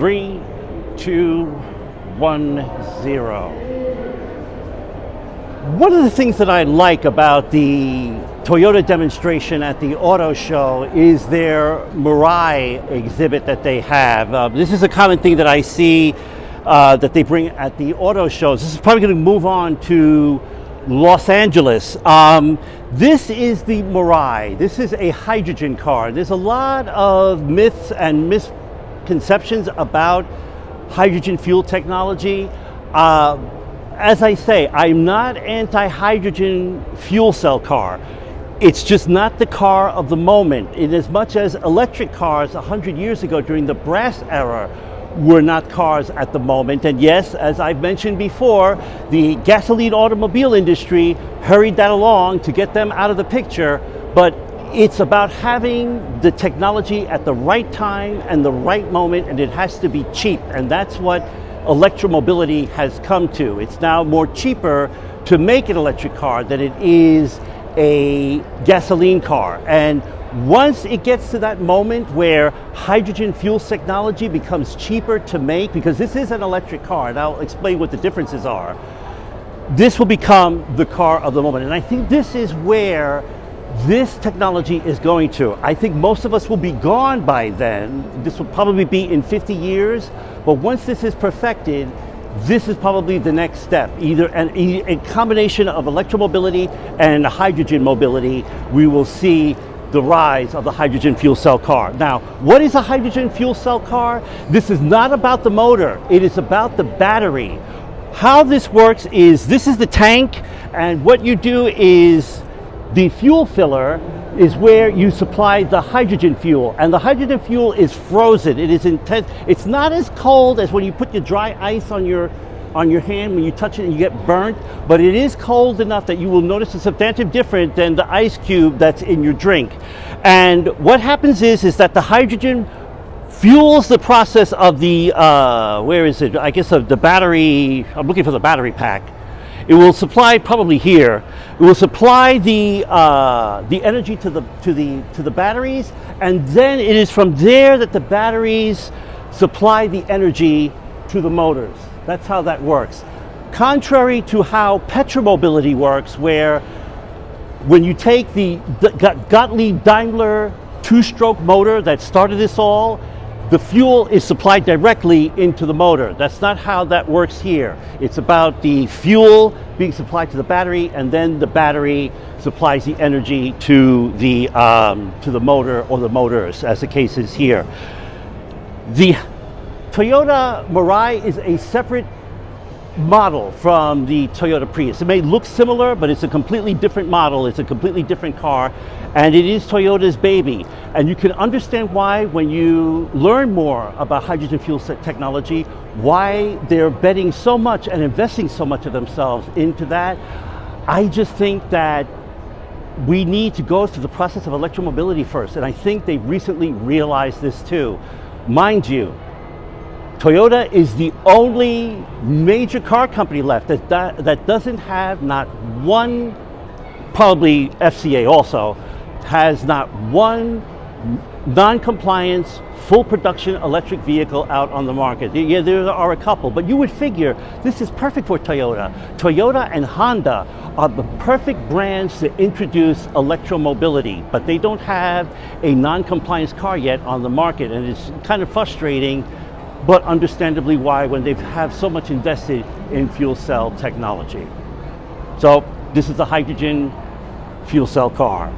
3, 2, 1, 0. One of the things that I like about the Toyota demonstration at the auto show is their Murai exhibit that they have. This is a common thing that I see that they bring at the auto shows. This is probably going to move on to Los Angeles. This is the Murai. This is a hydrogen car. There's a lot of myths and misconceptions about hydrogen fuel technology. As I say, I'm not anti-hydrogen fuel cell car. It's just not the car of the moment. In as much as electric cars 100 years ago during the brass era were not cars at the moment. And yes, as I've mentioned before, the gasoline automobile industry hurried that along to get them out of the picture. But it's about having the technology at the right time and the right moment, and it has to be cheap. And that's what electromobility has come to. It's now more cheaper to make an electric car than it is a gasoline car. And once it gets to that moment where hydrogen fuel technology becomes cheaper to make, because this is an electric car, and I'll explain what the differences are, this will become the car of the moment. And I think this is where this technology is going to. I think most of us will be gone by then. This will probably be in 50 years, but once this is perfected, this is probably the next step. Either a combination of electromobility and hydrogen mobility, we will see the rise of the hydrogen fuel cell car. Now, what is a hydrogen fuel cell car? This is not about the motor, it is about the battery. How this works is, this is the tank, and what you do is, the fuel filler is where you supply the hydrogen fuel, and the hydrogen fuel is frozen. It is intense. It's not as cold as when you put your dry ice on your hand when you touch it and you get burnt, but it is cold enough that you will notice a substantive difference than the ice cube that's in your drink. And what happens is that the hydrogen fuels the process of the where is it? I guess of the battery. I'm looking for the battery pack. It will supply, probably here, it will supply the energy to the batteries, and then it is from there that the batteries supply the energy to the motors. That's how that works. Contrary to how petromobility works, where when you take the Gottlieb Daimler two-stroke motor that started this all, the fuel is supplied directly into the motor. That's not how that works here. It's about the fuel being supplied to the battery, and then the battery supplies the energy to the motor or the motors, as the case is here. The Toyota Murai is a separate model from the Toyota Prius. It may look similar, but it's a completely different model. It's a completely different car, and it is Toyota's baby. And you can understand why, when you learn more about hydrogen fuel technology, why they're betting so much and investing so much of themselves into that. I just think that we need to go through the process of electromobility first, and I think they recently realized this too. Mind you, Toyota is the only major car company left that doesn't have not one, probably FCA also, has not one non-compliance, full production electric vehicle out on the market. Yeah, there are a couple, but you would figure this is perfect for Toyota. Toyota and Honda are the perfect brands to introduce electromobility, but they don't have a non-compliance car yet on the market, and it's kind of frustrating, but understandably why, when they have so much invested in fuel cell technology. So this is the hydrogen fuel cell car.